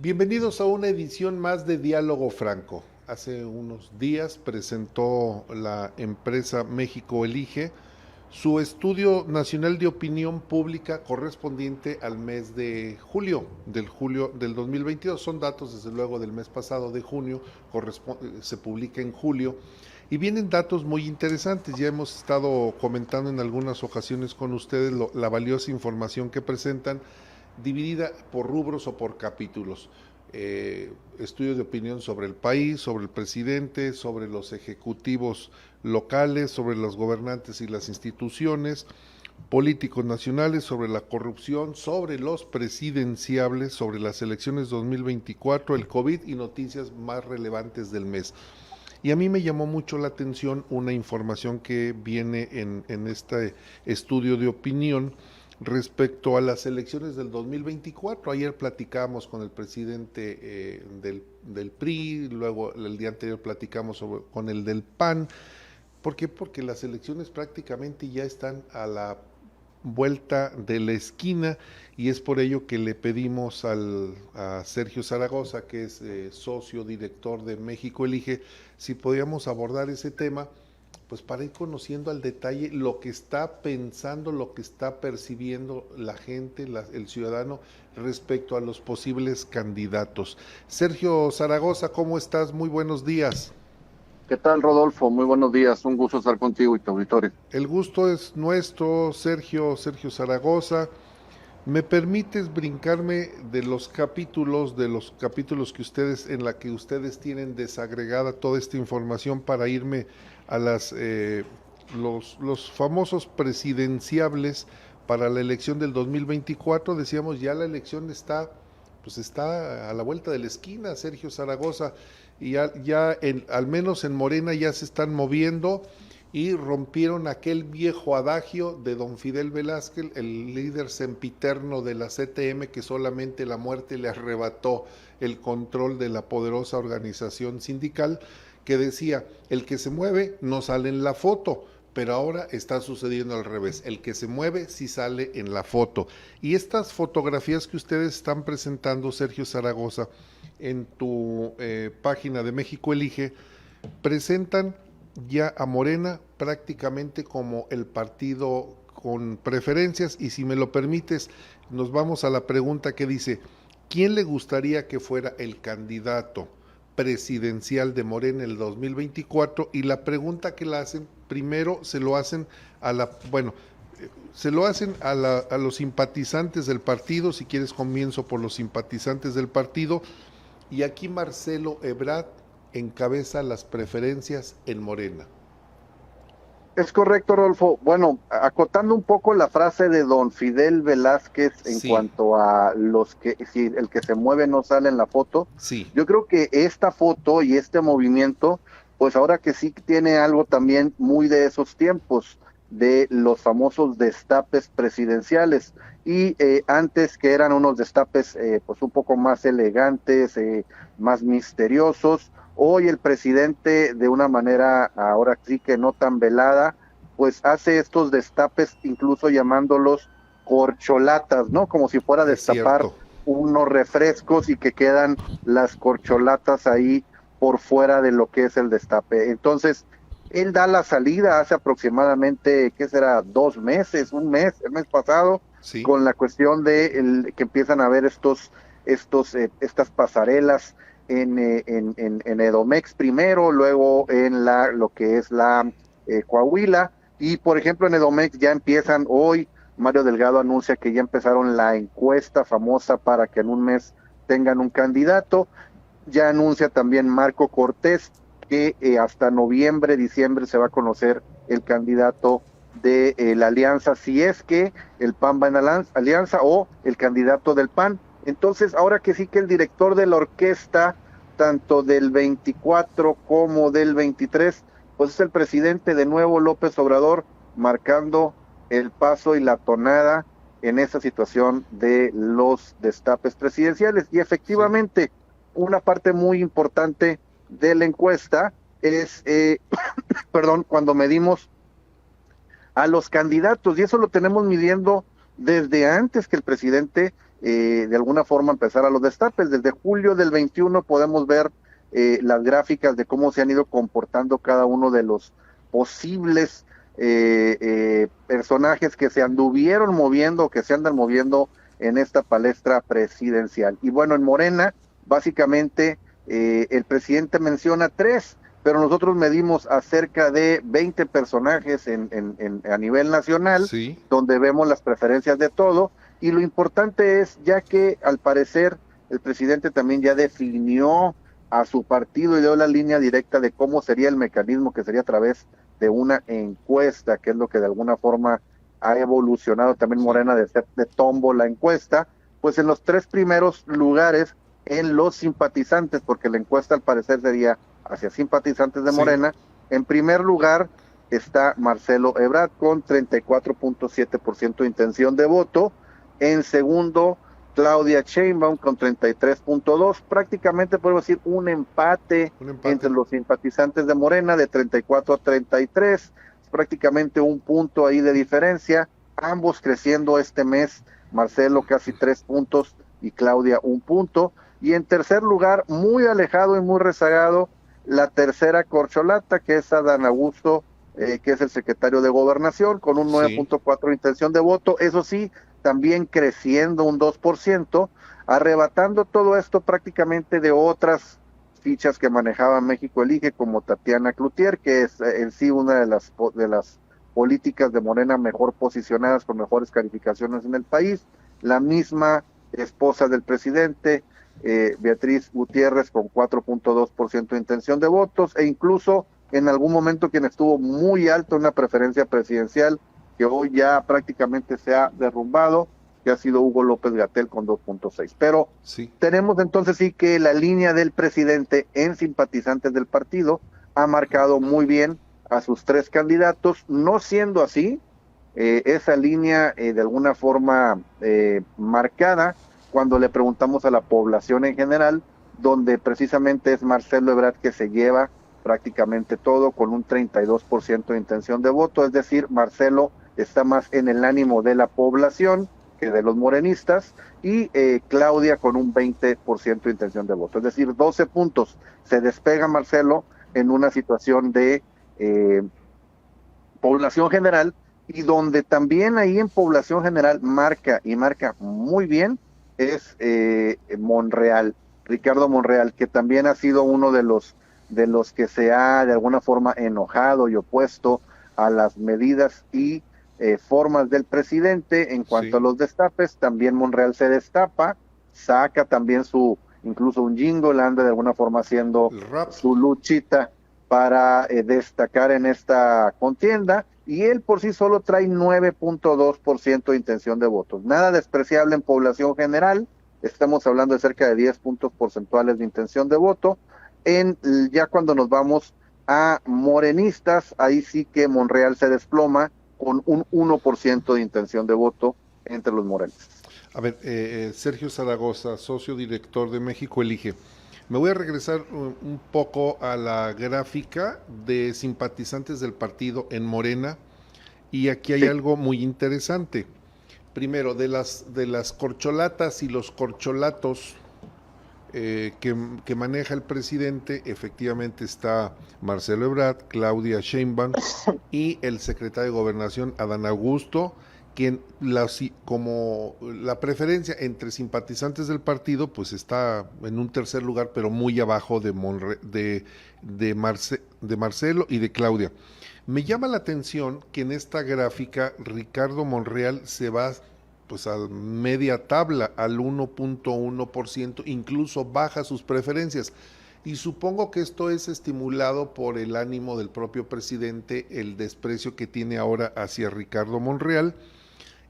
Bienvenidos a una edición más de Diálogo Franco. Hace unos días presentó la empresa México Elige su estudio nacional de opinión pública correspondiente al mes de julio del 2022. Son datos desde luego del mes pasado de junio, se publica en julio y vienen datos muy interesantes. Ya hemos estado comentando en algunas ocasiones con ustedes la valiosa información que presentan, dividida por rubros o por capítulos. Estudios de opinión sobre el país, sobre el presidente, sobre los ejecutivos locales, sobre los gobernantes y las instituciones, políticos nacionales, sobre la corrupción, sobre los presidenciables, sobre las elecciones 2024, el COVID y noticias más relevantes del mes. Y a mí me llamó mucho la atención una información que viene en este estudio de opinión respecto a las elecciones del 2024. Ayer platicamos con el presidente del PRI, luego el día anterior platicamos con el del PAN. ¿Por qué? Porque las elecciones prácticamente ya están a la vuelta de la esquina y es por ello que le pedimos a Sergio Zaragoza, que es socio director de México Elige, si podíamos abordar ese tema, pues para ir conociendo al detalle lo que está pensando, lo que está percibiendo la gente, el ciudadano respecto a los posibles candidatos. Sergio Zaragoza, ¿cómo estás? Muy buenos días. ¿Qué tal, Rodolfo? Muy buenos días, un gusto estar contigo y tu auditorio. El gusto es nuestro, Sergio Zaragoza. ¿Me permites brincarme de los capítulos que ustedes, en la que ustedes tienen desagregada toda esta información para irme a los famosos presidenciables para la elección del 2024? Decíamos, ya la elección está a la vuelta de la esquina, Sergio Zaragoza, y al menos en Morena ya se están moviendo y rompieron aquel viejo adagio de don Fidel Velázquez, el líder sempiterno de la CTM, que solamente la muerte le arrebató el control de la poderosa organización sindical, que decía, el que se mueve no sale en la foto, pero ahora está sucediendo al revés, el que se mueve sí sale en la foto. Y estas fotografías que ustedes están presentando, Sergio Zaragoza, en tu página de México Elige, presentan ya a Morena prácticamente como el partido con preferencias. Y si me lo permites, nos vamos a la pregunta que dice, ¿quién le gustaría que fuera el candidato presidencial de Morena en el 2024? Y la pregunta que la hacen, primero se lo hacen a los simpatizantes del partido. Si quieres comienzo por los simpatizantes del partido, y aquí Marcelo Ebrard encabeza las preferencias en Morena. Es correcto, Rodolfo. Bueno, acotando un poco la frase de don Fidel Velázquez en Sí, cuanto a si el que se mueve no sale en la foto, sí, yo creo que esta foto y este movimiento, pues ahora que sí tiene algo también muy de esos tiempos, de los famosos destapes presidenciales, y antes que eran unos destapes pues un poco más elegantes, más misteriosos. Hoy el presidente, de una manera ahora sí que no tan velada, pues hace estos destapes, incluso llamándolos corcholatas, ¿no? Como si fuera a es destapar cierto. unos refrescos y que quedan las corcholatas ahí por fuera de lo que es el destape. Entonces, él da la salida hace aproximadamente, ¿qué será? 2 meses, un mes, el mes pasado, Sí, con la cuestión de que empiezan a haber estas pasarelas en Edomex primero, luego en lo que es la Coahuila, y por ejemplo en Edomex ya empiezan hoy. Mario Delgado anuncia que ya empezaron la encuesta famosa para que en un mes tengan un candidato. Ya anuncia también Marco Cortés que hasta noviembre, diciembre se va a conocer el candidato de la alianza, si es que el PAN va en alianza o el candidato del PAN. Entonces, ahora que sí que el director de la orquesta, tanto del 24 como del 23, pues es el presidente de nuevo, López Obrador, marcando el paso y la tonada en esa situación de los destapes presidenciales. Y sí, efectivamente, una parte muy importante de la encuesta es, perdón, cuando medimos a los candidatos, y eso lo tenemos midiendo desde antes que el presidente de alguna forma empezar a los destapes. Desde julio del 21 podemos ver las gráficas de cómo se han ido comportando cada uno de los posibles personajes que se anduvieron moviendo, que se andan moviendo en esta palestra presidencial. Y bueno, en Morena, básicamente, el presidente menciona 3, pero nosotros medimos a cerca de 20 personajes a nivel nacional, Sí. donde vemos las preferencias de todo, y lo importante es, ya que al parecer el presidente también ya definió a su partido y dio la línea directa de cómo sería el mecanismo, que sería a través de una encuesta, que es lo que de alguna forma ha evolucionado también Sí. Morena de ser de tombo la encuesta, pues en los 3 primeros lugares en los simpatizantes, porque la encuesta al parecer sería hacia simpatizantes de Sí. Morena. En primer lugar está Marcelo Ebrard con 34.7% de intención de voto. En segundo, Claudia Sheinbaum con 33.2%. Prácticamente podemos decir un empate entre los simpatizantes de Morena de 34 a 33. Prácticamente un punto ahí de diferencia. Ambos creciendo este mes. Marcelo casi 3 puntos y Claudia 1 punto. Y en tercer lugar, muy alejado y muy rezagado, la tercera corcholata, que es Adán Augusto, que es el secretario de Gobernación, con un Sí. 9.4 de intención de voto. Eso sí, también creciendo un 2%, arrebatando todo esto prácticamente de otras fichas que manejaba México Elige, como Tatiana Cloutier, que es en sí una de las políticas de Morena mejor posicionadas, con mejores calificaciones en el país. La misma esposa del presidente, Beatriz Gutiérrez, con 4.2% de intención de votos, e incluso en algún momento quien estuvo muy alto en una preferencia presidencial, que hoy ya prácticamente se ha derrumbado, que ha sido Hugo López-Gatell con 2.6. Pero Sí. tenemos entonces sí que la línea del presidente en simpatizantes del partido ha marcado muy bien a sus 3 candidatos, no siendo así, esa línea de alguna forma marcada cuando le preguntamos a la población en general, donde precisamente es Marcelo Ebrard que se lleva prácticamente todo con un 32% de intención de voto, es decir, Marcelo está más en el ánimo de la población que de los morenistas, y Claudia con un 20% de intención de voto, es decir, 12 puntos. Se despega Marcelo en una situación de población general, y donde también ahí en población general marca muy bien es Monreal, Ricardo Monreal, que también ha sido uno de los que se ha de alguna forma enojado y opuesto a las medidas y formas del presidente en cuanto a Sí. los destapes. También Monreal se destapa, saca también incluso un jingle, anda de alguna forma haciendo El rap. su luchita para destacar en esta contienda, y él por sí solo trae 9.2% de intención de votos. Nada despreciable en población general, estamos hablando de cerca de 10 puntos porcentuales de intención de voto. Ya cuando nos vamos a morenistas, ahí sí que Monreal se desploma con un 1% de intención de voto entre los morenistas. A ver, Sergio Zaragoza, socio director de México Elige. Me voy a regresar un poco a la gráfica de simpatizantes del partido en Morena, y aquí hay Sí, algo muy interesante. Primero, de las corcholatas y los corcholatos que maneja el presidente, efectivamente está Marcelo Ebrard, Claudia Sheinbaum y el secretario de Gobernación, Adán Augusto, quien como la preferencia entre simpatizantes del partido, pues está en un tercer lugar, pero muy abajo de Marcelo y de Claudia. Me llama la atención que en esta gráfica Ricardo Monreal se va pues a media tabla, al 1.1%, incluso baja sus preferencias. Y supongo que esto es estimulado por el ánimo del propio presidente, el desprecio que tiene ahora hacia Ricardo Monreal.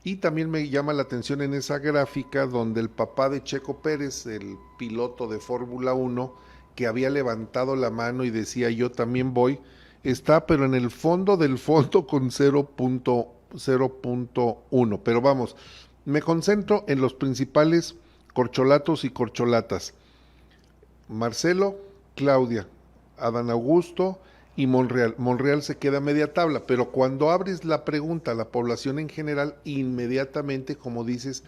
Y también me llama la atención en esa gráfica donde el papá de Checo Pérez, el piloto de Fórmula 1, que había levantado la mano y decía yo también voy, está pero en el fondo del fondo con 0.1. Pero vamos, me concentro en los principales corcholatos y corcholatas. Marcelo, Claudia, Adán Augusto y Monreal. Monreal se queda a media tabla, pero cuando abres la pregunta a la población en general, inmediatamente, como dices,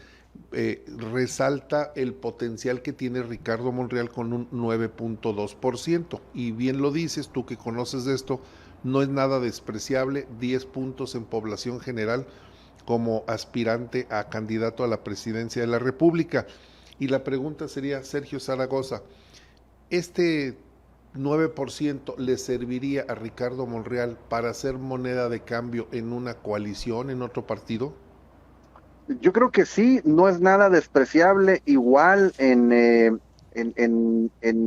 resalta el potencial que tiene Ricardo Monreal con un 9.2%. Y bien lo dices, tú que conoces de esto, no es nada despreciable, 10 puntos en población general como aspirante a candidato a la presidencia de la República. Y la pregunta sería, Sergio Zaragoza, ¿este 9% le serviría a Ricardo Monreal para hacer moneda de cambio en una coalición, en otro partido? Yo creo que sí, no es nada despreciable, igual en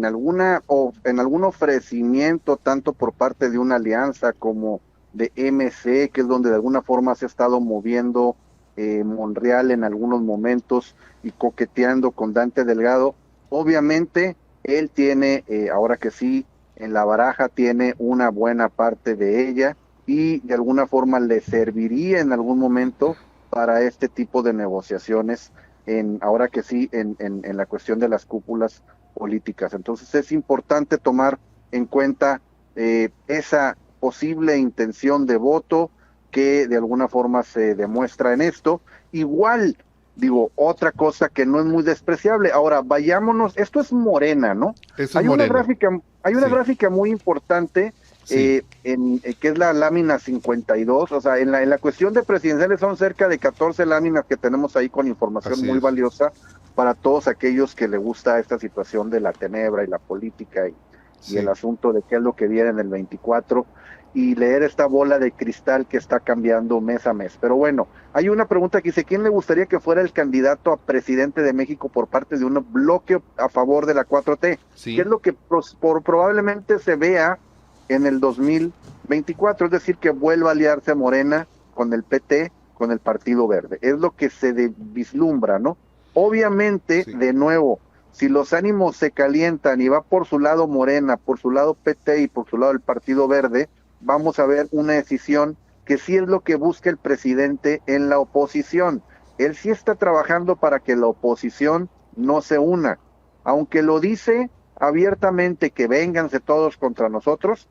alguna en algún ofrecimiento, tanto por parte de una alianza como de MC, que es donde de alguna forma se ha estado moviendo Monreal en algunos momentos y coqueteando con Dante Delgado. Obviamente, él tiene, ahora que sí, en la baraja tiene una buena parte de ella y de alguna forma le serviría en algún momento para este tipo de negociaciones, ahora que sí, en la cuestión de las cúpulas políticas. Entonces es importante tomar en cuenta esa posible intención de voto que de alguna forma se demuestra en esto. Igual, digo, otra cosa que no es muy despreciable. Ahora, vayámonos, esto es Morena, ¿no? Eso es Morena. Hay una Sí, gráfica muy importante sí, que es la lámina 52, o sea, en la cuestión de presidenciales son cerca de 14 láminas que tenemos ahí con información así muy es. valiosa para todos aquellos que les gusta esta situación de la tenebra y la política y el Sí. asunto de qué es lo que viene en el 24 y leer esta bola de cristal que está cambiando mes a mes. Pero bueno, hay una pregunta que dice, ¿quién le gustaría que fuera el candidato a presidente de México por parte de un bloque a favor de la 4T? ¿Qué es Sí, lo que probablemente se vea en el 2024? Es decir, que vuelva a aliarse Morena con el PT, con el Partido Verde. Es lo que se vislumbra, ¿no? Obviamente, sí. de nuevo, si los ánimos se calientan y va por su lado Morena, por su lado PT y por su lado el Partido Verde, vamos a ver una decisión que sí es lo que busca el presidente en la oposición. Él sí está trabajando para que la oposición no se una, aunque lo dice abiertamente que vénganse todos contra nosotros,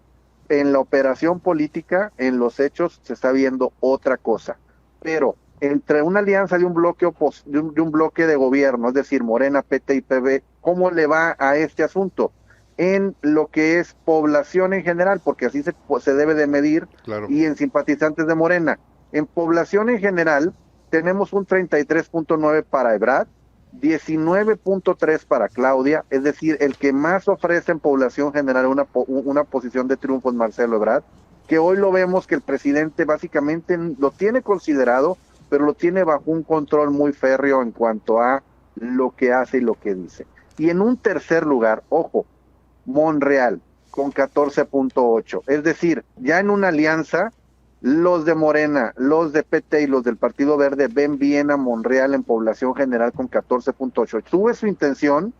en la operación política, en los hechos, se está viendo otra cosa. Pero entre una alianza de un bloque de un bloque de gobierno, es decir, Morena, PT y PB, ¿cómo le va a este asunto? En lo que es población en general, porque así se debe de medir, Claro. y en simpatizantes de Morena. En población en general, tenemos un 33.9 para Ebrard, 19.3 para Claudia, es decir, el que más ofrece en población general una posición de triunfo es Marcelo Ebrard, que hoy lo vemos que el presidente básicamente lo tiene considerado, pero lo tiene bajo un control muy férreo en cuanto a lo que hace y lo que dice. Y en un tercer lugar, ojo, Monreal con 14.8, es decir, ya en una alianza los de Morena, los de PT y los del Partido Verde ven bien a Monreal en población general con 14.8. Sube su intención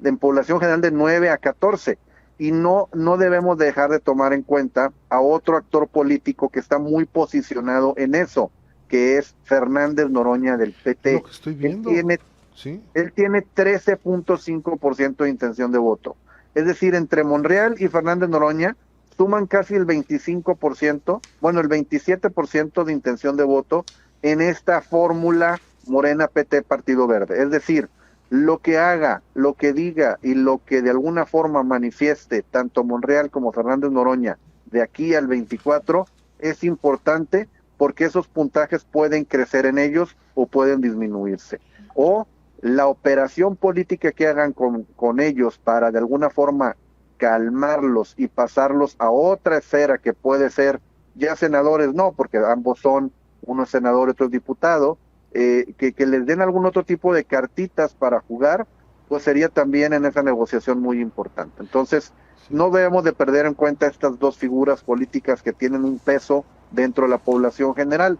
en población general de 9 a 14. Y no debemos dejar de tomar en cuenta a otro actor político que está muy posicionado en eso, que es Fernández Noroña del Es lo PT. que estoy Él viendo. tiene, Sí, él tiene 13.5% de intención de voto. Es decir, entre Monreal y Fernández Noroña suman casi el 25%, bueno, el 27% de intención de voto en esta fórmula Morena PT Partido Verde. Es decir, lo que haga, lo que diga y lo que de alguna forma manifieste tanto Monreal como Fernández Noroña de aquí al 24 es importante porque esos puntajes pueden crecer en ellos o pueden disminuirse. O la operación política que hagan con ellos para de alguna forma calmarlos y pasarlos a otra esfera que puede ser ya senadores, no, porque ambos son, uno es senador y otro es diputado, que les den algún otro tipo de cartitas para jugar, pues sería también en esa negociación muy importante. Entonces, sí. no debemos de perder en cuenta estas dos figuras políticas que tienen un peso dentro de la población general.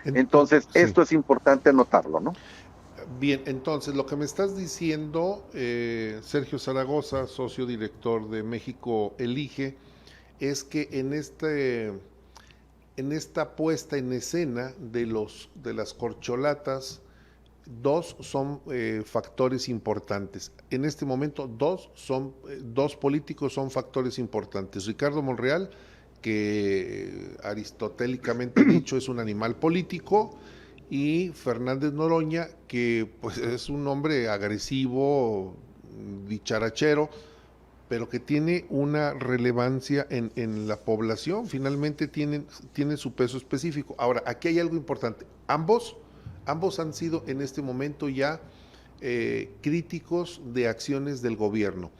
Entonces, Sí. esto es importante notarlo, ¿no? Bien, entonces lo que me estás diciendo, Sergio Zaragoza, socio director de México Elige, es que en esta puesta en escena de las corcholatas, dos son factores importantes. En este momento, dos políticos son factores importantes. Ricardo Monreal, que aristotélicamente dicho es un animal político, y Fernández Noroña, que pues es un hombre agresivo, dicharachero, pero que tiene una relevancia en la población, finalmente tiene su peso específico. Ahora, aquí hay algo importante, ambos han sido en este momento ya críticos de acciones del gobierno.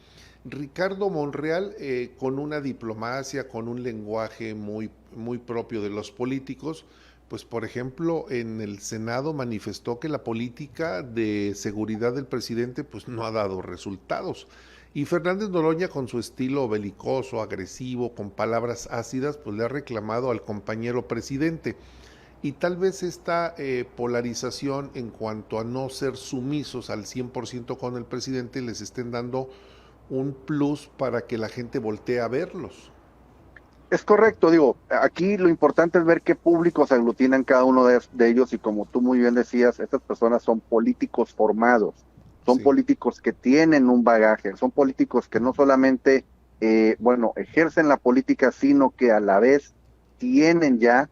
Ricardo Monreal, con una diplomacia, con un lenguaje muy propio de los políticos, pues por ejemplo en el Senado manifestó que la política de seguridad del presidente pues no ha dado resultados. Y Fernández Noroña, con su estilo belicoso, agresivo, con palabras ácidas, pues le ha reclamado al compañero presidente. Y tal vez esta polarización en cuanto a no ser sumisos al 100% con el presidente les estén dando un plus para que la gente voltee a verlos. Es correcto, digo, aquí lo importante es ver qué públicos aglutinan cada uno de ellos y como tú muy bien decías, estas personas son políticos formados, son Sí, políticos que tienen un bagaje, son políticos que no solamente, bueno, ejercen la política, sino que a la vez tienen ya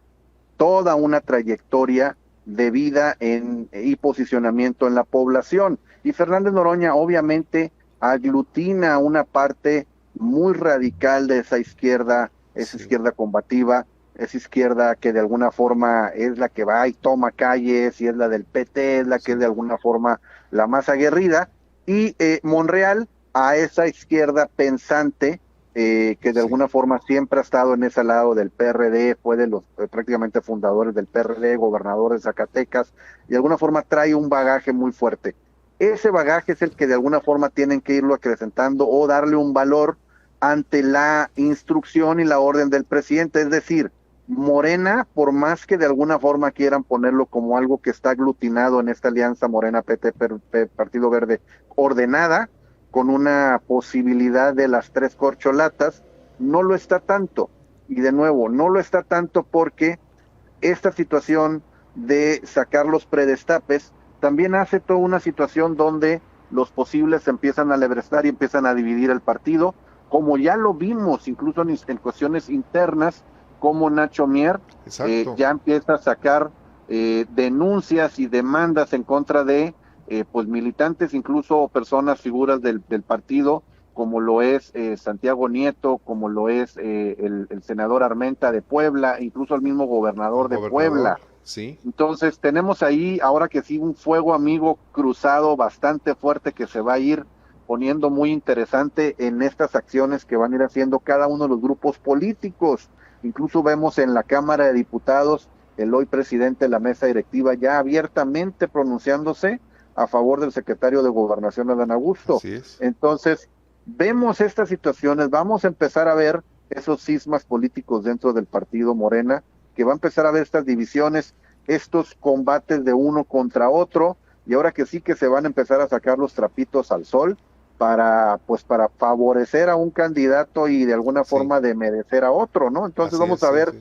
toda una trayectoria de vida y posicionamiento en la población. Y Fernández Noroña obviamente aglutina una parte muy radical de esa sí, izquierda combativa, esa izquierda que de alguna forma es la que va y toma calles, y es la del PT, es la que es sí, de alguna forma la más aguerrida, y Monreal a esa izquierda pensante, que de sí, alguna forma siempre ha estado en ese lado del PRD, fue de los prácticamente fundadores del PRD, gobernador de Zacatecas, y de alguna forma trae un bagaje muy fuerte. Ese bagaje es el que de alguna forma tienen que irlo acrecentando o darle un valor ante la instrucción y la orden del presidente. Es decir, Morena, por más que de alguna forma quieran ponerlo como algo que está aglutinado en esta alianza Morena-PT-Partido Verde ordenada, con una posibilidad de las tres corcholatas, no lo está tanto. Y de nuevo, no lo está tanto porque esta situación de sacar los predestapes también hace toda una situación donde los posibles se empiezan a lebrestar y empiezan a dividir el partido, como ya lo vimos incluso en cuestiones internas, como Nacho Mier exacto. ya empieza a sacar denuncias y demandas en contra de pues militantes, incluso personas, figuras del partido, como lo es Santiago Nieto, como lo es el senador Armenta de Puebla, incluso el mismo El gobernador de gobernador, Puebla. sí, Entonces tenemos ahí, ahora que sí, un fuego amigo cruzado bastante fuerte que se va a ir poniendo muy interesante en estas acciones que van a ir haciendo cada uno de los grupos políticos. Incluso vemos en la Cámara de Diputados el hoy presidente de la mesa directiva ya abiertamente pronunciándose a favor del secretario de Gobernación, Adán Augusto. así es. Entonces, vemos estas situaciones, vamos a empezar a ver esos cismas políticos dentro del partido Morena, que va a empezar a ver estas divisiones, estos combates de uno contra otro, y ahora que sí que se van a empezar a sacar los trapitos al sol para, pues, para favorecer a un candidato y de alguna Sí, forma de merecer a otro, ¿no? Entonces así es, vamos a sí, ver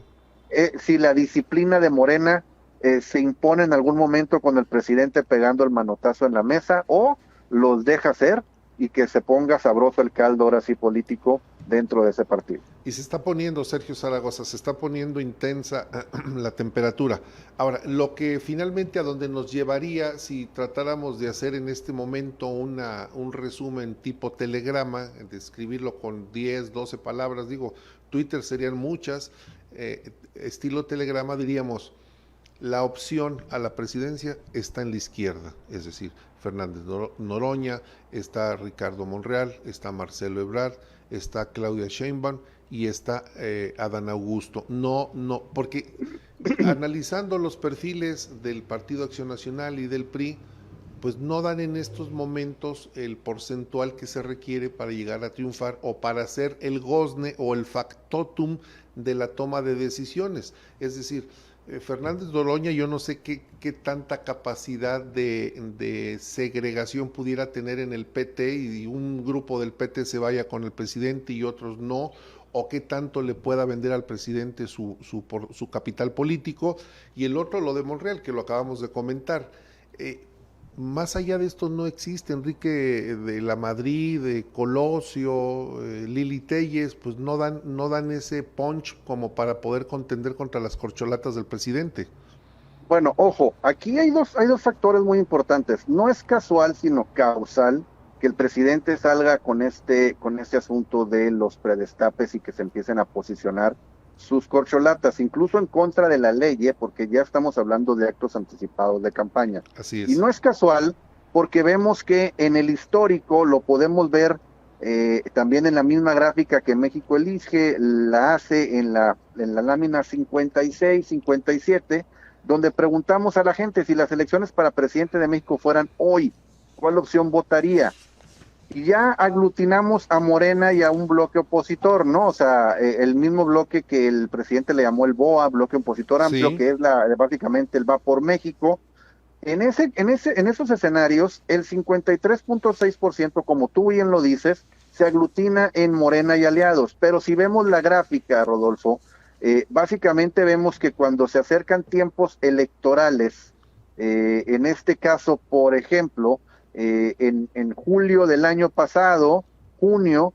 sí. si la disciplina de Morena se impone en algún momento con el presidente pegando el manotazo en la mesa o los deja hacer y que se ponga sabroso el caldo ahora sí político dentro de ese partido. Y se está poniendo, Sergio Zaragoza, se está poniendo intensa la temperatura. Ahora, lo que finalmente a donde nos llevaría si tratáramos de hacer en este momento un resumen tipo telegrama, de escribirlo con 10, 12 palabras, digo, Twitter serían muchas, estilo telegrama diríamos, la opción a la presidencia está en la izquierda, es decir, Fernández Noroña, está Ricardo Monreal, está Marcelo Ebrard, está Claudia Sheinbaum y está Adán Augusto. No, porque analizando los perfiles del Partido Acción Nacional y del PRI, pues no dan en estos momentos el porcentual que se requiere para llegar a triunfar o para hacer el gozne o el factotum de la toma de decisiones. Es decir, Fernández Noroña, yo no sé qué tanta capacidad de segregación pudiera tener en el PT y un grupo del PT se vaya con el presidente y otros no, o qué tanto le pueda vender al presidente su capital político, y el otro lo de Monreal, que lo acabamos de comentar. Más allá de esto no existe. Enrique de la Madrid, de Colosio, Lili Telles, pues no dan ese punch como para poder contender contra las corcholatas del presidente. Bueno, ojo, aquí hay dos factores muy importantes. No es casual, sino causal que el presidente salga con este asunto de los predestapes y que se empiecen a posicionar sus corcholatas, incluso en contra de la ley, porque ya estamos hablando de actos anticipados de campaña. Así Y es. no es casual porque vemos que en el histórico lo podemos ver también en la misma gráfica que México Elige, la hace en la lámina 56, 57, donde preguntamos a la gente si las elecciones para presidente de México fueran hoy, ¿cuál opción votaría? Y ya aglutinamos a Morena y a un bloque opositor, ¿no? O sea, el mismo bloque que el presidente le llamó el BOA, bloque opositor amplio, Sí, que es básicamente el Va por México. En esos escenarios, el 53.6%, como tú bien lo dices, se aglutina en Morena y aliados. Pero si vemos la gráfica, Rodolfo, básicamente vemos que cuando se acercan tiempos electorales, en este caso, por ejemplo, en julio del año pasado, junio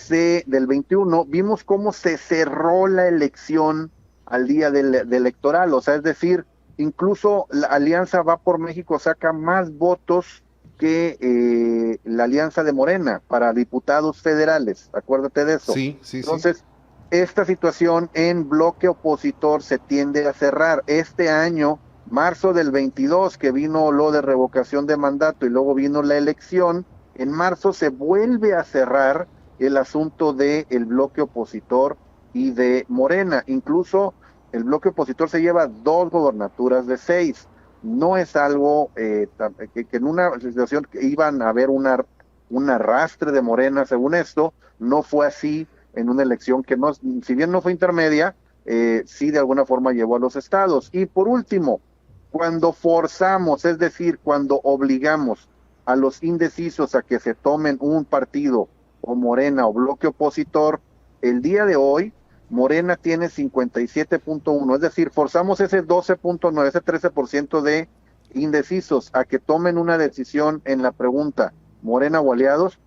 del 21, vimos cómo se cerró la elección al día del electoral. O sea, es decir, incluso la Alianza Va por México saca más votos que la Alianza de Morena para diputados federales, acuérdate de eso. sí, sí, sí. Entonces, esta situación en bloque opositor se tiende a cerrar. Este año, marzo del 22, que vino lo de revocación de mandato y luego vino la elección, en marzo se vuelve a cerrar el asunto del bloque opositor y de Morena. Incluso el bloque opositor se lleva 2 gobernaturas de 6. No es algo que en una situación que iban a haber un arrastre de Morena, según esto, no fue así en una elección que no, si bien no fue intermedia, sí de alguna forma llevó a los estados. Y por último, cuando forzamos, es decir, cuando obligamos a los indecisos a que se tomen un partido o Morena o bloque opositor, el día de hoy Morena tiene 57.1, es decir, forzamos ese 12.9, ese 13% de indecisos a que tomen una decisión en la pregunta Morena o aliados.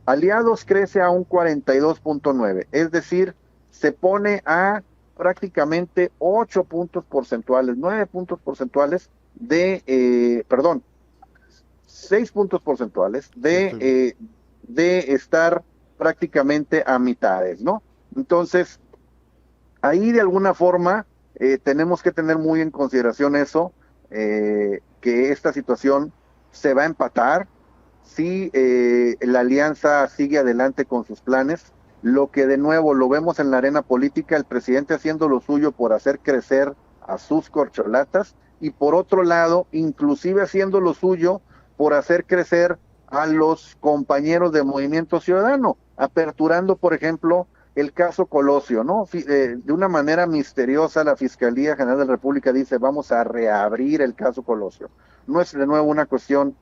Aliados crece a un 42.9, es decir, se pone a prácticamente 8 puntos porcentuales, 9 puntos porcentuales perdón, 6 puntos porcentuales Sí, estoy bien. de estar prácticamente a mitades, ¿no? Entonces, ahí de alguna forma tenemos que tener muy en consideración eso, que esta situación se va a empatar si la alianza sigue adelante con sus planes. Lo que de nuevo lo vemos en la arena política, el presidente haciendo lo suyo por hacer crecer a sus corcholatas y por otro lado, inclusive haciendo lo suyo por hacer crecer a los compañeros de Movimiento Ciudadano, aperturando, por ejemplo, el caso Colosio, ¿no? De una manera misteriosa, la Fiscalía General de la República dice, vamos a reabrir el caso Colosio. No es de nuevo una cuestión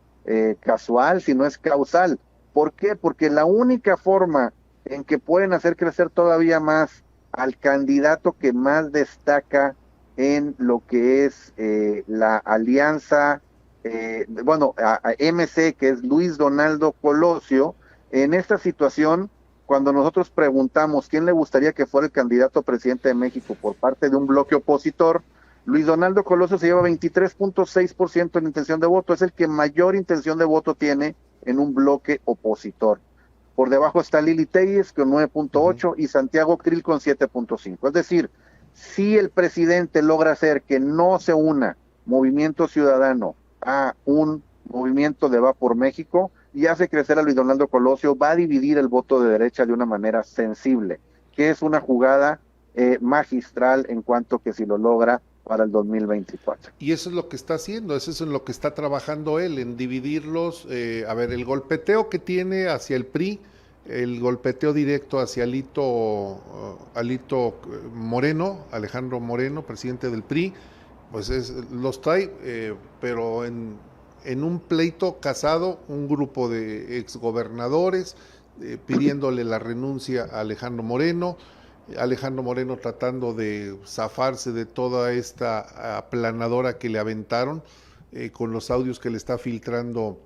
casual, sino es causal. ¿Por qué? Porque la única forma en que pueden hacer crecer todavía más al candidato que más destaca en lo que es la alianza, a MC, que es Luis Donaldo Colosio, en esta situación, cuando nosotros preguntamos quién le gustaría que fuera el candidato a presidente de México por parte de un bloque opositor, Luis Donaldo Colosio se lleva 23.6% en intención de voto, es el que mayor intención de voto tiene en un bloque opositor. Por debajo está Lili Telles con Ujú. 9.8 y Santiago Krill con 7.5. Es decir, si el presidente logra hacer que no se una Movimiento Ciudadano a un movimiento de Va por México y hace crecer a Luis Donaldo Colosio, va a dividir el voto de derecha de una manera sensible, que es una jugada magistral en cuanto que si lo logra para el 2024. Y eso es lo que está haciendo, eso es en lo que está trabajando él, en dividirlos. A ver, el golpeteo que tiene hacia el PRI, el golpeteo directo hacia Alito Moreno, Alejandro Moreno, presidente del PRI, pues los trae, pero en un pleito casado, un grupo de exgobernadores pidiéndole la renuncia a Alejandro Moreno tratando de zafarse de toda esta aplanadora que le aventaron, con los audios que le está filtrando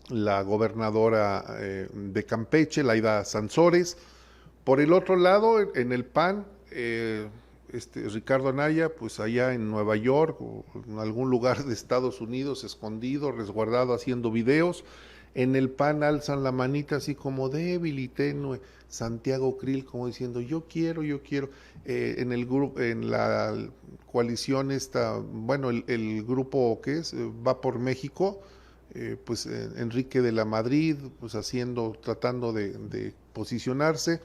la gobernadora de Campeche, Laida Sansores. Por el otro lado, en el PAN, Ricardo Anaya, pues allá en Nueva York o en algún lugar de Estados Unidos, escondido, resguardado, haciendo videos. En el PAN alzan la manita así como débil y tenue. Santiago Krill como diciendo yo quiero, yo quiero. En el grupo, en la coalición esta, bueno, el grupo que es Va por México, pues Enrique de la Madrid, pues tratando de posicionarse.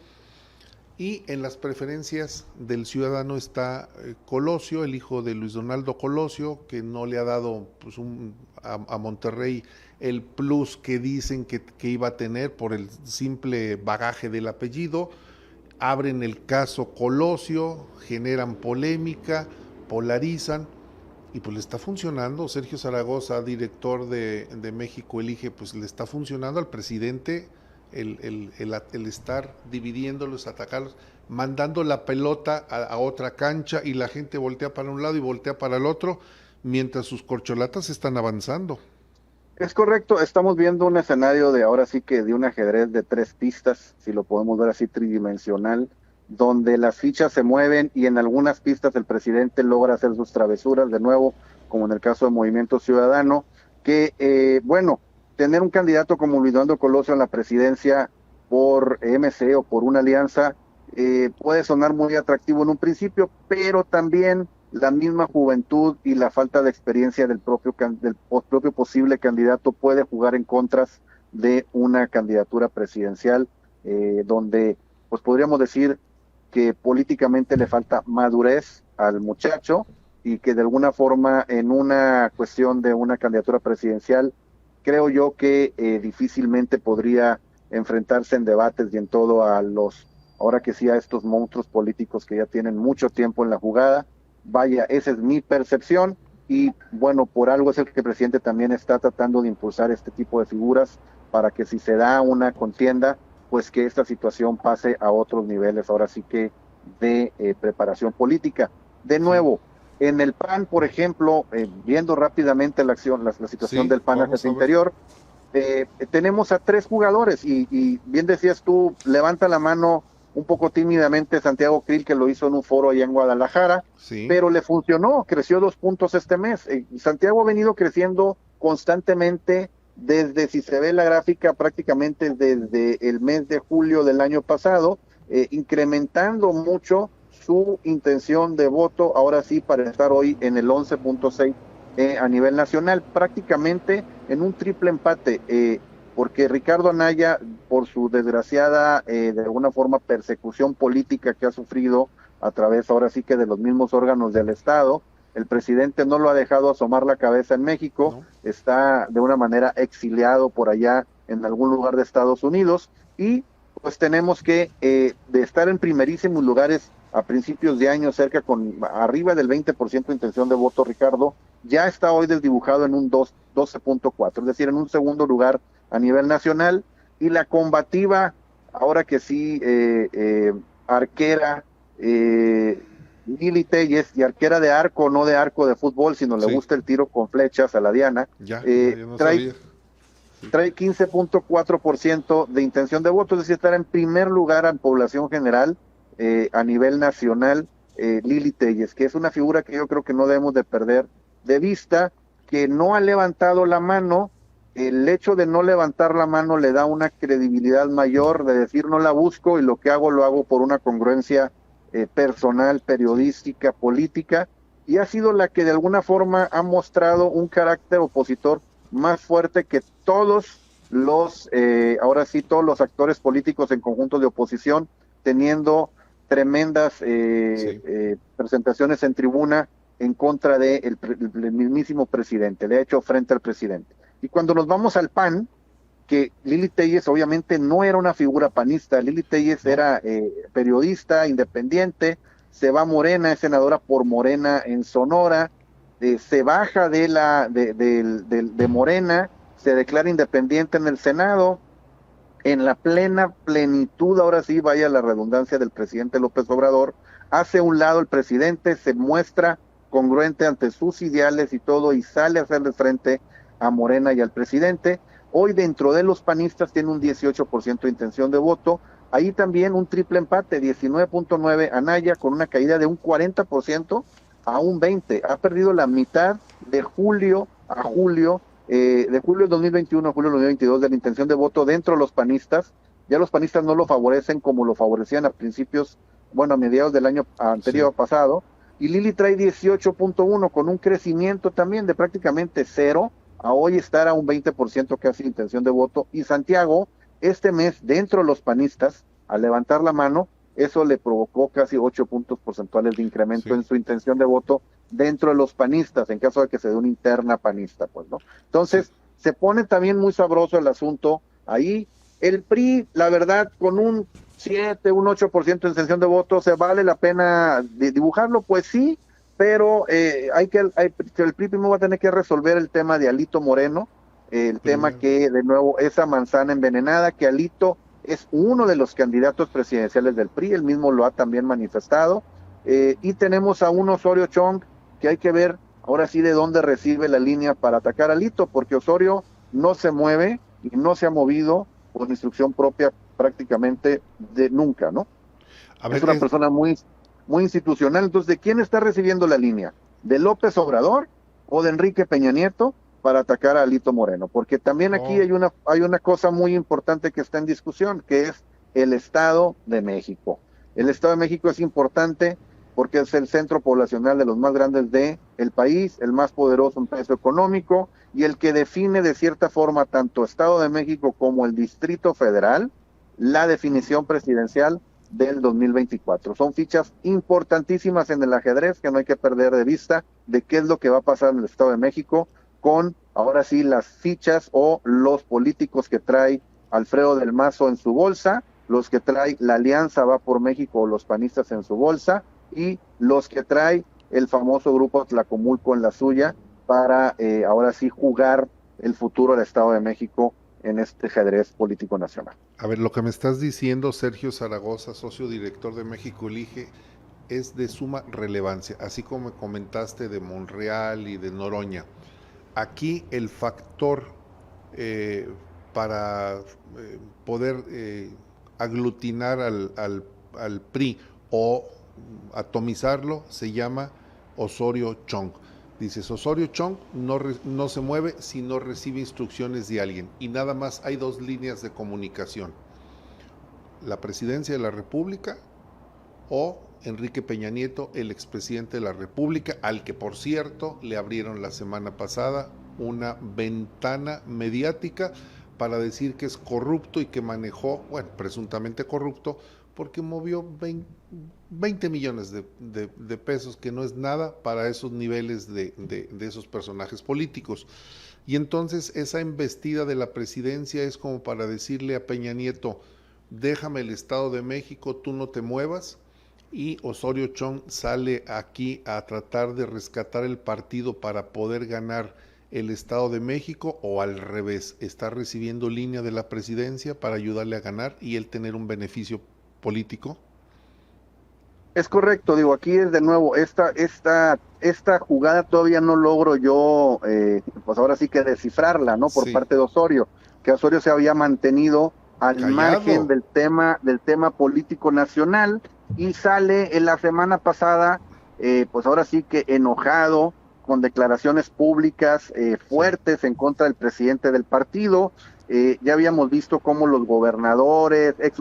Y en las preferencias del ciudadano está Colosio, el hijo de Luis Donaldo Colosio, que no le ha dado pues, a Monterrey el plus que dicen que iba a tener por el simple bagaje del apellido. Abren el caso Colosio, generan polémica, polarizan, y pues le está funcionando. Sergio Zaragoza, director de México Elige, pues le está funcionando al presidente el estar dividiéndolos, atacarlos, mandando la pelota a otra cancha y la gente voltea para un lado y voltea para el otro, mientras sus corcholatas están avanzando. Es correcto, estamos viendo un escenario de ahora sí que de un ajedrez de 3 pistas, si lo podemos ver así tridimensional, donde las fichas se mueven y en algunas pistas el presidente logra hacer sus travesuras de nuevo, como en el caso de Movimiento Ciudadano, que bueno, tener un candidato como Luis Donaldo Colosio en la presidencia por MC o por una alianza puede sonar muy atractivo en un principio, pero también la misma juventud y la falta de experiencia del propio posible candidato puede jugar en contras de una candidatura presidencial, donde pues podríamos decir que políticamente le falta madurez al muchacho y que de alguna forma en una cuestión de una candidatura presidencial creo yo que difícilmente podría enfrentarse en debates y en todo ahora que sí, a estos monstruos políticos que ya tienen mucho tiempo en la jugada. Vaya, esa es mi percepción y bueno, por algo es el que el presidente también está tratando de impulsar este tipo de figuras para que si se da una contienda, pues que esta situación pase a otros niveles, ahora sí que de preparación política. De nuevo, en el PAN, por ejemplo, viendo rápidamente la situación del PAN hacia el interior, tenemos a 3 jugadores y bien decías tú, levanta la mano un poco tímidamente Santiago Krill, que lo hizo en un foro allá en Guadalajara, pero le funcionó, creció 2 puntos este mes. Santiago ha venido creciendo constantemente desde, si se ve la gráfica, prácticamente desde el mes de julio del año pasado, incrementando mucho su intención de voto, ahora sí, para estar hoy en el 11.6 a nivel nacional, prácticamente en un triple empate, porque Ricardo Anaya, por su desgraciada, de alguna forma, persecución política que ha sufrido a través, ahora sí que de los mismos órganos del Estado, el presidente no lo ha dejado asomar la cabeza en México, está de una manera exiliado por allá en algún lugar de Estados Unidos, y pues tenemos que, de estar en primerísimos lugares a principios de año, arriba del 20% de intención de voto, Ricardo, ya está hoy desdibujado en un 12.4, es decir, en un segundo lugar a nivel nacional, y la combativa, ahora que sí, arquera, Lili Telles, y arquera de arco, no de arco de fútbol, sino le gusta el tiro con flechas a la Diana, trae 15.4% de intención de voto, es decir, estará en primer lugar en población general a nivel nacional, Lili Telles, que es una figura que yo creo que no debemos de perder de vista, que no ha levantado la mano. El hecho de no levantar la mano le da una credibilidad mayor de decir no la busco y lo que hago lo hago por una congruencia personal, periodística, política, y ha sido la que de alguna forma ha mostrado un carácter opositor más fuerte que todos los, ahora sí, todos los actores políticos en conjunto de oposición, teniendo tremendas presentaciones en tribuna en contra del mismísimo presidente, le ha hecho frente al presidente. Y cuando nos vamos al PAN, que Lili Telles obviamente no era una figura panista, Lili Telles era periodista independiente, se va a Morena, es senadora por Morena en Sonora, se baja de Morena, se declara independiente en el Senado, en la plena plenitud, ahora sí, vaya la redundancia del presidente López Obrador, hace a un lado el presidente, se muestra congruente ante sus ideales y todo, y sale a hacerle frente a Morena y al presidente. Hoy dentro de los panistas tiene un 18% de intención de voto, ahí también un triple empate, 19.9 Anaya con una caída de un 40% a un 20%. Ha perdido la mitad de julio a julio, de julio del 2021 a julio del 2022 de la intención de voto dentro de los panistas. Ya los panistas no lo favorecen como lo favorecían a principios, bueno, a mediados del año anterior Sí. pasado. Y Lili trae 18.1 con un crecimiento también de prácticamente cero a hoy estar a un 20% casi intención de voto. Y Santiago, este mes, dentro de los panistas, al levantar la mano, eso le provocó casi 8 puntos porcentuales de incremento Sí. en su intención de voto dentro de los panistas, en caso de que se dé una interna panista, pues, ¿no? Sí. Entonces, se pone también muy sabroso el asunto ahí. El PRI, la verdad, con un 7, un 8% de intención de voto, ¿se vale la pena dibujarlo? Pues sí, pero el PRI primero va a tener que resolver el tema de Alito Moreno, el tema Primero. que, de nuevo, esa manzana envenenada, que Alito es uno de los candidatos presidenciales del PRI, él mismo lo ha también manifestado, y tenemos a un Osorio Chong que hay que ver ahora sí de dónde recibe la línea para atacar a Alito, porque Osorio no se mueve y no se ha movido por instrucción propia prácticamente de nunca, ¿no? A Es ver, una persona muy institucional. Entonces, ¿de quién está recibiendo la línea? ¿De López Obrador o de Enrique Peña Nieto para atacar a Alito Moreno? Porque también aquí oh, hay una cosa muy importante que está en discusión, que es el Estado de México. El Estado de México es importante porque es el centro poblacional de los más grandes del país, el más poderoso en peso económico y el que define de cierta forma tanto Estado de México como el Distrito Federal, la definición presidencial del 2024. Son fichas importantísimas en el ajedrez que no hay que perder de vista de qué es lo que va a pasar en el Estado de México con, ahora sí, las fichas o los políticos que trae Alfredo del Mazo en su bolsa, los que trae la Alianza Va por México o los panistas en su bolsa y los que trae el famoso grupo Tlacomulco en la suya para ahora sí jugar el futuro del Estado de México en este ajedrez político nacional. a ver, lo que me estás diciendo, Sergio Zaragoza, socio director de México Elige, es de suma relevancia, así como me comentaste de Monreal y de Noroña. Aquí el factor eh, para poder aglutinar al PRI o atomizarlo se llama Osorio Chong. Dices, Osorio Chong no se mueve si no recibe instrucciones de alguien. Y nada más hay dos líneas de comunicación. La presidencia de la República o Enrique Peña Nieto, el expresidente de la República, al que por cierto le abrieron la semana pasada una ventana mediática para decir que es corrupto y que manejó, bueno, presuntamente corrupto, porque movió 20 millones de pesos, que no es nada para esos niveles de esos personajes políticos. Y entonces esa embestida de la presidencia es como para decirle a Peña Nieto, déjame el Estado de México, tú no te muevas, y Osorio Chong sale aquí a tratar de rescatar el partido para poder ganar el Estado de México, o al revés, está recibiendo línea de la presidencia para ayudarle a ganar y él tener un beneficio político. Es correcto, digo, aquí es de nuevo, esta jugada todavía no logro yo, pues ahora sí que descifrarla, ¿no? Por Sí, parte de Osorio, que Osorio se había mantenido al margen callado. del tema político nacional y sale en la semana pasada, pues ahora sí que enojado, con declaraciones públicas Sí, fuertes en contra del presidente del partido. Ya habíamos visto cómo los gobernadores, ex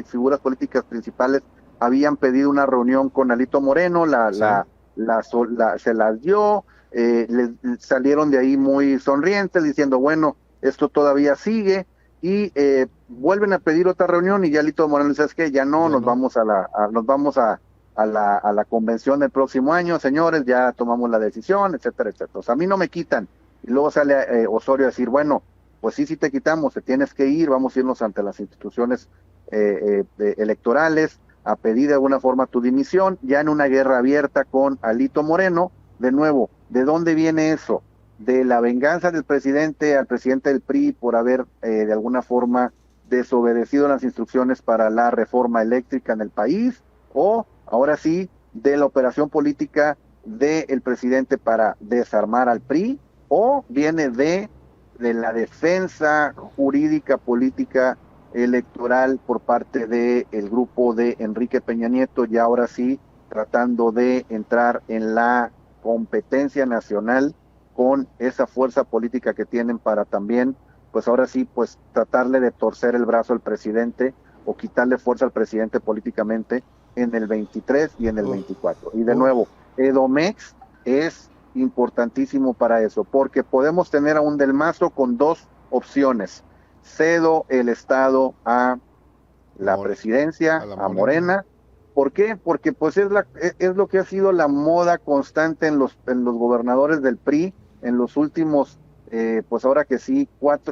figuras políticas principales habían pedido una reunión con Alito Moreno, sí, se las dio, salieron de ahí muy sonrientes diciendo, bueno, esto todavía sigue, y vuelven a pedir otra reunión y ya Alito Moreno dice, es que ya no, ya nos no. vamos nos vamos a la convención del próximo año, señores, ya tomamos la decisión, etcétera, etcétera. O sea, a mí no me quitan. Y luego sale Osorio a decir, bueno, pues sí, sí te quitamos, te tienes que ir, vamos a irnos ante las instituciones electorales, a pedir de alguna forma tu dimisión, ya en una guerra abierta con Alito Moreno. De nuevo, ¿de dónde viene eso? ¿De la venganza del presidente al presidente del PRI por haber de alguna forma desobedecido las instrucciones para la reforma eléctrica en el país? ¿O ahora sí de la operación política del presidente para desarmar al PRI? ¿O viene de la defensa jurídica política electoral por parte del grupo de Enrique Peña Nieto, y ahora sí tratando de entrar en la competencia nacional con esa fuerza política que tienen para también, pues ahora sí, pues tratarle de torcer el brazo al presidente o quitarle fuerza al presidente políticamente en el 23 y en el 24. Y de Uf, nuevo, Edomex es importantísimo para eso, porque podemos tener a un Del Mazo con dos opciones: cedo el Estado a la a presidencia, la a Morena. Morena. ¿Por qué? Porque pues es lo que ha sido la moda constante en los gobernadores del PRI en los últimos, pues ahora que sí,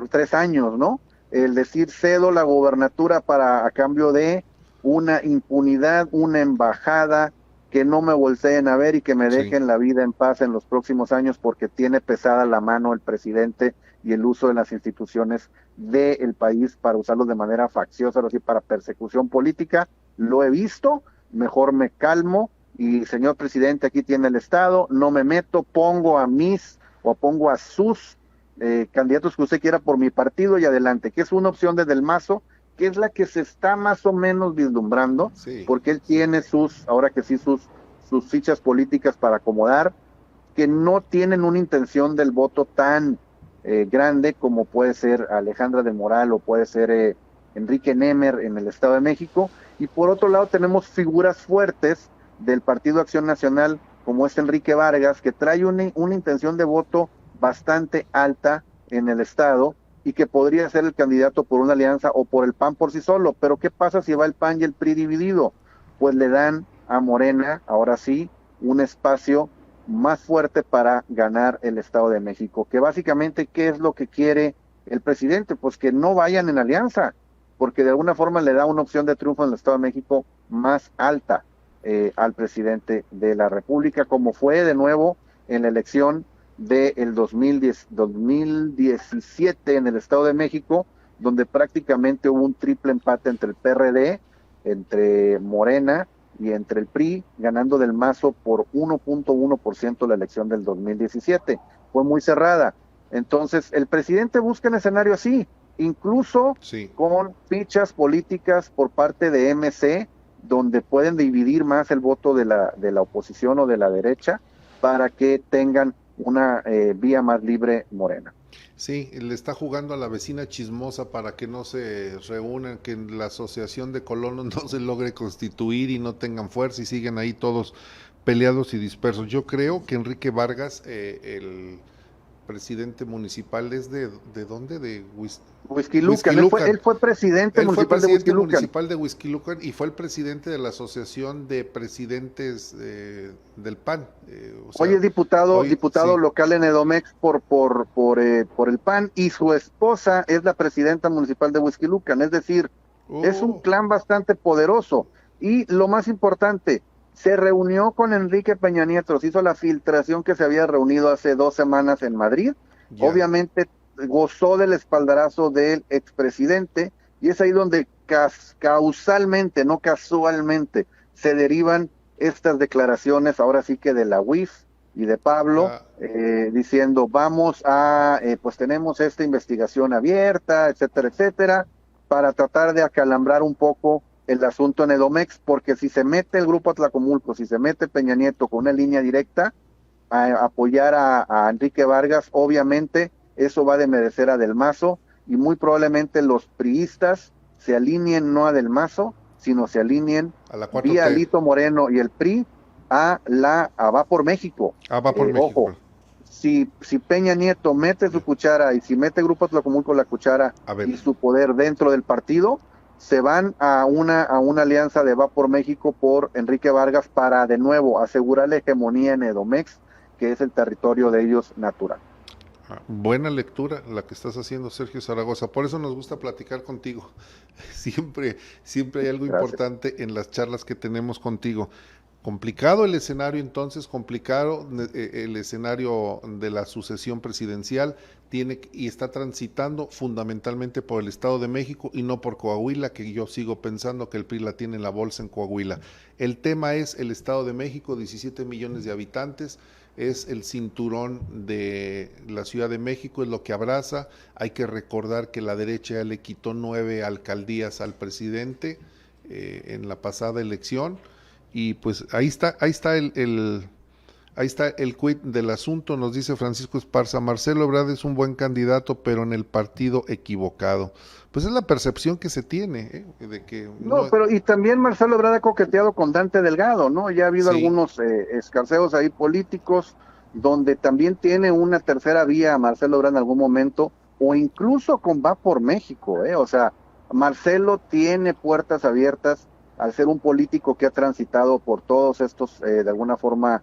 3 años, ¿no? El decir cedo la gobernatura para a cambio de una impunidad, una embajada, que no me volteen a ver y que me Sí, dejen la vida en paz en los próximos años, porque tiene pesada la mano el presidente y el uso de las instituciones del país para usarlos de manera facciosa, así para persecución política. Lo he visto, mejor me calmo y señor presidente, aquí tiene el Estado, no me meto, pongo a mis o pongo a sus candidatos que usted quiera por mi partido y adelante, que es una opción de Del Mazo, que es la que se está más o menos vislumbrando, sí, porque él sí. tiene ahora que sí, sus fichas políticas para acomodar, que no tienen una intención del voto tan grande como puede ser Alejandra del Moral o puede ser Enrique Nemer en el Estado de México. Y por otro lado tenemos figuras fuertes del Partido Acción Nacional, como es Enrique Vargas, que trae una intención de voto bastante alta en el Estado y que podría ser el candidato por una alianza o por el PAN por sí solo. Pero ¿qué pasa si va el PAN y el PRI dividido? Pues le dan a Morena, ahora sí, un espacio más fuerte para ganar el Estado de México. Que básicamente, ¿qué es lo que quiere el presidente? Pues que no vayan en alianza, porque de alguna forma le da una opción de triunfo en el Estado de México más alta al presidente de la República, como fue de nuevo en la elección del 2017 en el Estado de México, donde prácticamente hubo un triple empate entre el PRD, entre Morena y entre el PRI, ganando Del Mazo por 1.1% la elección del 2017. Fue muy cerrada. Entonces, el presidente busca un escenario así, incluso Sí. con fichas políticas por parte de MC, donde pueden dividir más el voto de la oposición o de la derecha para que tengan una vía más libre Morena. Sí, le está jugando a la vecina chismosa para que no se reúnan, que la asociación de colonos no se logre constituir y no tengan fuerza y siguen ahí todos peleados y dispersos. Yo creo que Enrique Vargas, el presidente municipal, es ¿de dónde? De Whisky Lucan, Huixquilucan. él fue presidente Él fue municipal de presidente Whisky Lucan. municipal de Huixquilucan y fue el presidente de la Asociación de Presidentes del PAN. O Hoy sea, es diputado, hoy diputado sí. local en Edomex por el PAN, y su esposa es la presidenta municipal de Huixquilucan. Es decir, es un Oh, clan bastante poderoso. Y lo más importante, se reunió con Enrique Peña Nieto, se hizo la filtración que se había reunido hace 2 semanas en Madrid. ya. Obviamente gozó del espaldarazo del expresidente, y es ahí donde causalmente, no casualmente, se derivan estas declaraciones, ahora sí que de la UIF y de Pablo, Ah, diciendo vamos a, pues tenemos esta investigación abierta, etcétera, etcétera, para tratar de acalambrar un poco el asunto en Edomex, porque si se mete el grupo Atlacomulco, si se mete Peña Nieto con una línea directa a apoyar a Enrique Vargas, obviamente eso va a demerecer a Del Mazo, y muy probablemente los priistas se alineen no a Del Mazo, sino se alineen a la vía 4T. Alito Moreno y el PRI a Va por México. Ah, va por México. Ojo, si Peña Nieto mete su cuchara y si mete Grupo Atlacomulco la cuchara A ver, y su poder dentro del partido, se van a una alianza de Va por México por Enrique Vargas para de nuevo asegurar la hegemonía en Edomex, que es el territorio de ellos natural. buena lectura la que estás haciendo, Sergio Zaragoza. Por eso nos gusta platicar contigo. Siempre, siempre hay algo Gracias. importante en las charlas que tenemos contigo. Complicado el escenario entonces, complicado el escenario de la sucesión presidencial, y está transitando fundamentalmente por el Estado de México y no por Coahuila, que yo sigo pensando que el PRI la tiene en la bolsa en Coahuila. El tema es el Estado de México, 17 millones de habitantes, es el cinturón de la Ciudad de México, es lo que abraza. Hay que recordar que la derecha ya le quitó 9 alcaldías al presidente en la pasada elección, y pues ahí está ahí está el quid del asunto. Nos dice Francisco Esparza: Marcelo Ebrard es un buen candidato, pero en el partido equivocado. Pues es la percepción que se tiene, de que No, pero y también Marcelo Ebrard ha coqueteado con Dante Delgado, ¿no? Ya ha habido sí, algunos escarceos ahí políticos donde también tiene una tercera vía Marcelo Ebrard en algún momento, o incluso con Va por México, ¿eh? O sea, Marcelo tiene puertas abiertas al ser un político que ha transitado por todos estos, de alguna forma,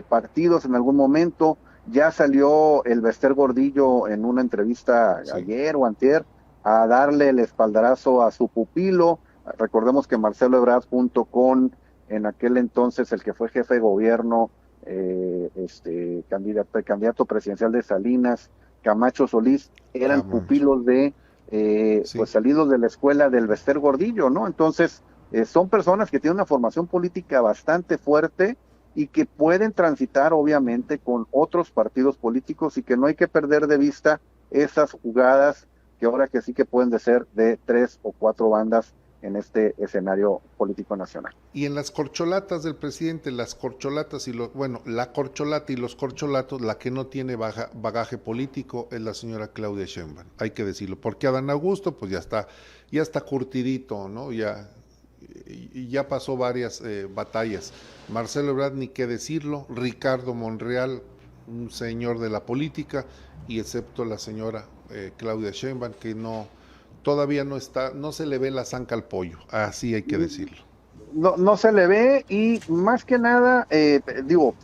partidos en algún momento. Ya salió el Bester Gordillo en una entrevista sí, ayer o antier a darle el espaldarazo a su pupilo. Recordemos que Marcelo Ebrard, junto con en aquel entonces el que fue jefe de gobierno, candidato presidencial de Salinas, Camacho Solís, eran Camacho, pupilos de, sí. pues salidos de la escuela del Bester Gordillo, ¿no? Entonces, son personas que tienen una formación política bastante fuerte y que pueden transitar, obviamente, con otros partidos políticos, y que no hay que perder de vista esas jugadas que ahora que sí que pueden de ser de 3 o 4 bandas en este escenario político nacional. Y en las corcholatas del presidente, las corcholatas y bueno, la corcholata y los corcholatos, la que no tiene bagaje político es la señora Claudia Sheinbaum, hay que decirlo, porque Adán Augusto pues ya está curtidito, ¿no? Ya pasó varias batallas. Marcelo Ebrard, ni qué decirlo. Ricardo Monreal, un señor de la política, y excepto la señora Claudia Sheinbaum, que todavía no se le ve la zanca al pollo, así hay que decirlo. No, no se le ve, y más que nada,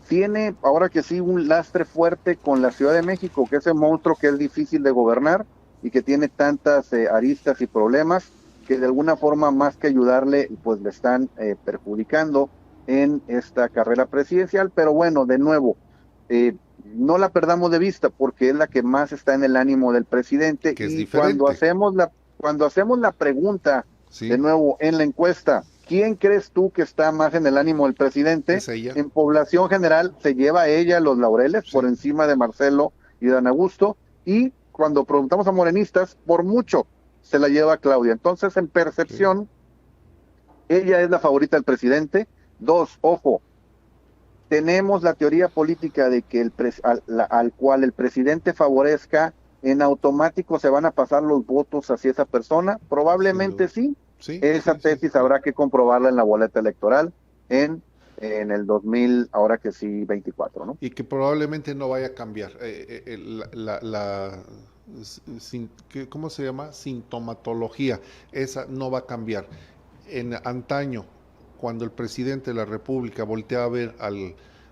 tiene ahora que sí un lastre fuerte con la Ciudad de México, que es ese monstruo que es difícil de gobernar y que tiene tantas aristas y problemas que de alguna forma, más que ayudarle, pues le están perjudicando en esta carrera presidencial. Pero bueno, de nuevo, no la perdamos de vista, porque es la que más está en el ánimo del presidente. Que es Y cuando diferente, hacemos la pregunta de ¿sí? nuevo en la encuesta, ¿quién crees tú que está más en el ánimo del presidente? Es ella, En población general se lleva a ella los laureles por sí, encima de Marcelo y Dan Augusto, y cuando preguntamos a morenistas, por mucho se la lleva Claudia. Entonces, en sí, percepción, ella es la favorita del presidente. Dos, ojo, tenemos la teoría política de que al cual el presidente favorezca, en automático se van a pasar los votos hacia esa persona. sin Probablemente duda. sí. Sí, Esa sí, sí, tesis sí. habrá que comprobarla en la boleta electoral en el 2000, ahora que sí, 24, ¿no? Y que probablemente no vaya a cambiar. ¿Cómo se llama? Sintomatología. Esa no va a cambiar. En antaño, cuando el presidente de la República volteaba a ver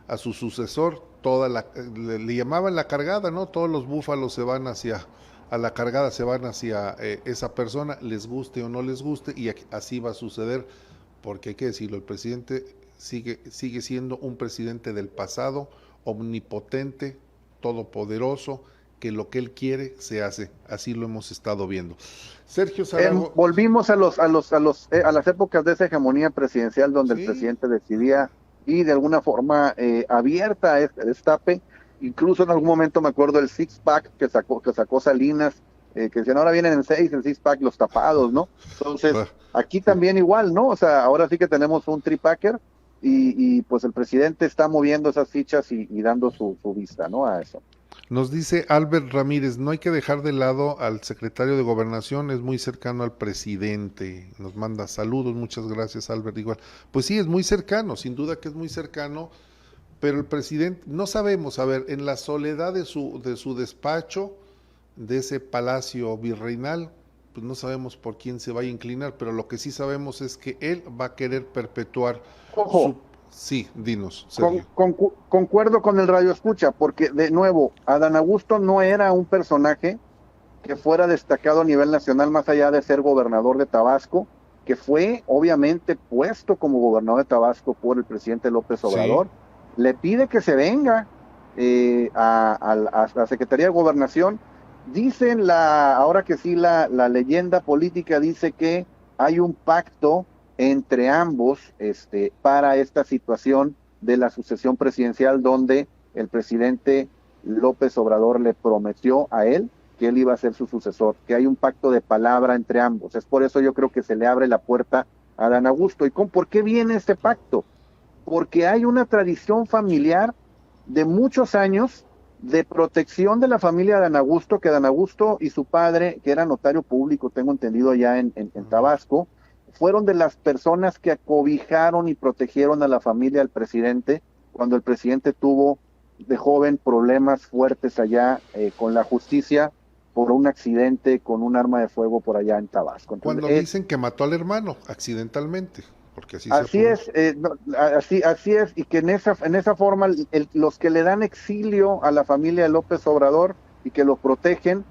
a su sucesor, le llamaban la cargada, ¿no? Todos los búfalos se van a la cargada, se van hacia esa persona, les guste o no les guste, y así va a suceder, porque hay que decirlo, el presidente sigue siendo un presidente del pasado, omnipotente, todopoderoso, que lo que él quiere se hace. Así lo hemos estado viendo. Sergio Zarago, Volvimos a las épocas de esa hegemonía presidencial donde el sí, presidente decidía, y de alguna forma abierta a este destape. Incluso en algún momento me acuerdo el six-pack que sacó Salinas, que decían ahora vienen en 6, el six-pack, los tapados, ¿no? Entonces, aquí sí. también igual, ¿no? O sea, ahora sí que tenemos un tripacker, y pues el presidente está moviendo esas fichas y dando su vista, ¿no? A eso. Nos dice Albert Ramírez: no hay que dejar de lado al secretario de Gobernación, es muy cercano al presidente. Nos manda saludos, muchas gracias, Albert. Igual, pues sí, es muy cercano, sin duda que es muy cercano, pero el presidente, no sabemos, a ver, en la soledad de su despacho, de ese palacio virreinal, pues no sabemos por quién se vaya a inclinar, pero lo que sí sabemos es que él va a querer perpetuar Ojo, su... Sí, dinos, Sergio. concuerdo con el radio escucha, porque de nuevo, Adán Augusto no era un personaje que fuera destacado a nivel nacional, más allá de ser gobernador de Tabasco, que fue obviamente puesto como gobernador de Tabasco por el presidente López Sí, Obrador. Le pide que se venga a la Secretaría de Gobernación. Dicen, ahora que sí, la leyenda política dice que hay un pacto entre ambos para esta situación de la sucesión presidencial, donde el presidente López Obrador le prometió a él que él iba a ser su sucesor, que hay un pacto de palabra entre ambos. Es por eso yo creo que se le abre la puerta a Dan Augusto. ¿Y por qué viene este pacto? Porque hay una tradición familiar de muchos años de protección de la familia de Dan Augusto, que Dan Augusto y su padre, que era notario público, tengo entendido allá en Tabasco, fueron de las personas que acobijaron y protegieron a la familia del presidente cuando el presidente tuvo de joven problemas fuertes allá con la justicia por un accidente con un arma de fuego por allá en Tabasco. Entonces, Cuando dicen que mató al hermano accidentalmente, porque así se así fue. es, no, así es, y que en esa forma los que le dan exilio a la familia de López Obrador y que lo protegen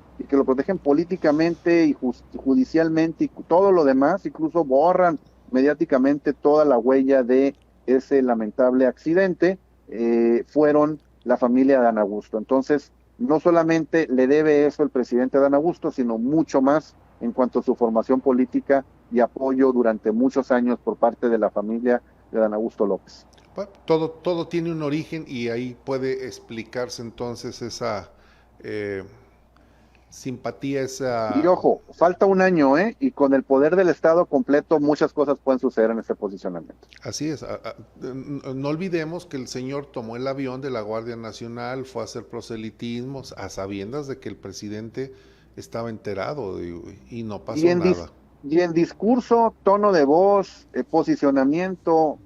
políticamente y judicialmente y todo lo demás, incluso borran mediáticamente toda la huella de ese lamentable accidente, fueron la familia de Dan Augusto. Entonces, no solamente le debe eso el presidente Dan Augusto, sino mucho más en cuanto a su formación política y apoyo durante muchos años por parte de la familia de Dan Augusto López. Todo tiene un origen y ahí puede explicarse entonces esa eh, simpatía, Y esa... ojo, falta un año, ¿eh? Y con el poder del Estado completo, muchas cosas pueden suceder en ese posicionamiento. Así es. No olvidemos que el señor tomó el avión de la Guardia Nacional, fue a hacer proselitismos a sabiendas de que el presidente estaba enterado y no Y pasó nada. y en discurso, tono de voz, posicionamiento,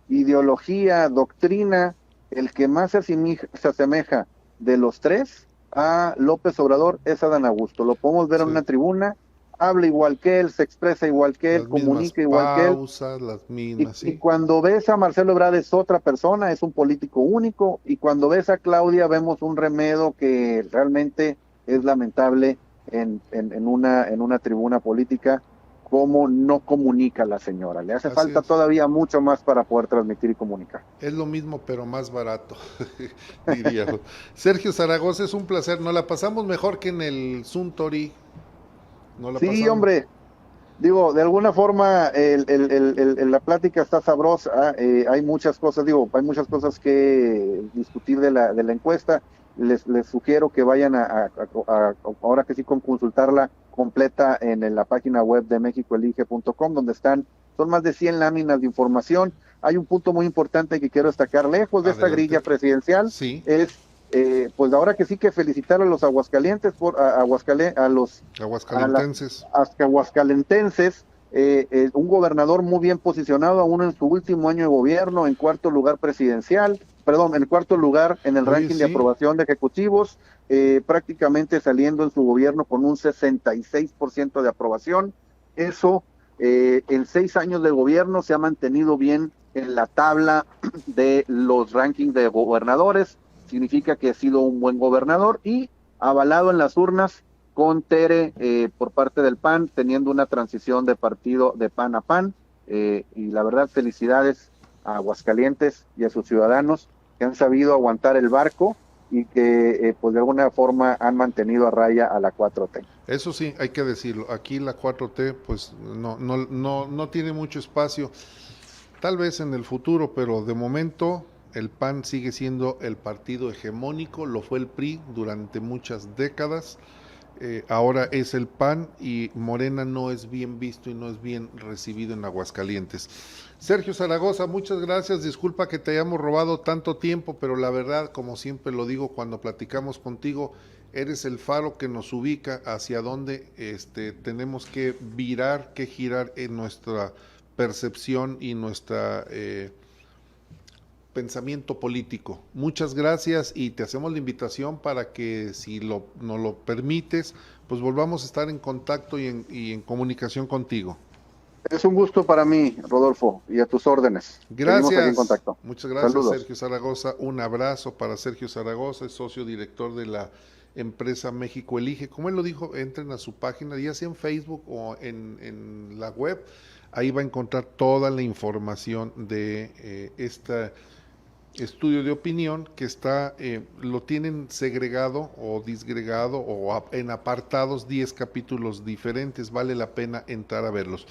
ideología, doctrina, el que más se asemeja de los tres a López Obrador es Adán Augusto. Lo podemos ver en Sí. una tribuna, habla igual que él, se expresa igual que él, Las mismas comunica igual que él. pausas, las mismas, Y sí. cuando ves a Marcelo Ebrard es otra persona, es un político único, y cuando ves a Claudia vemos un remedo que realmente es lamentable en una tribuna política, cómo no comunica la señora. Le hace Así falta es. todavía mucho más para poder transmitir y comunicar. Es lo mismo, pero más barato, diría. Sergio Zaragoza, es un placer. Nos la pasamos mejor que en el Suntory. Nos la Sí, pasamos. hombre, digo, de alguna forma la plática está sabrosa, hay muchas cosas, digo, hay muchas cosas que discutir de la encuesta. Les sugiero que vayan ahora que sí, con consultarla completa en la página web de mexicoelige.com, donde son más de 100 láminas de información. Hay un punto muy importante que quiero destacar, lejos de esta Adelante. grilla presidencial, Sí, es pues ahora que sí que felicitar a los aguascalientes, a las aguascalentenses. aguascalentenses, un gobernador muy bien posicionado, aún en su último año de gobierno, en cuarto lugar presidencial, perdón, en cuarto lugar en el Oye, ranking de sí, aprobación de ejecutivos, prácticamente saliendo en su gobierno con un 66% de aprobación. Eso, en 6 años de gobierno, se ha mantenido bien en la tabla de los rankings de gobernadores, significa que ha sido un buen gobernador y avalado en las urnas con Tere por parte del PAN, teniendo una transición de partido de PAN a PAN. Y la verdad, felicidades a Aguascalientes y a sus ciudadanos que han sabido aguantar el barco y que pues de alguna forma han mantenido a raya a la 4T. eso sí, hay que decirlo. Aquí la 4T, pues no tiene mucho espacio. Tal vez en el futuro, pero de momento el PAN sigue siendo el partido hegemónico, lo fue el PRI durante muchas décadas, ahora es el PAN y Morena no es bien visto y no es bien recibido en Aguascalientes. Sergio Zaragoza, muchas gracias, disculpa que te hayamos robado tanto tiempo, pero la verdad, como siempre lo digo cuando platicamos contigo, eres el faro que nos ubica hacia dónde tenemos que virar, que girar en nuestra percepción y nuestra pensamiento político. Muchas gracias y te hacemos la invitación para que si nos lo permites, pues volvamos a estar en contacto y en comunicación contigo. Es un gusto para mí, Rodolfo, y a tus órdenes. Seguimos aquí en Gracias, contacto. muchas gracias Saludos. Sergio Zaragoza, un abrazo para Sergio Zaragoza, es socio director de la empresa México Elige. Como él lo dijo, entren a su página, ya sea en Facebook o en la web, ahí va a encontrar toda la información de esta estudio de opinión que lo tienen segregado o disgregado o en apartados 10 capítulos diferentes, vale la pena entrar a verlos.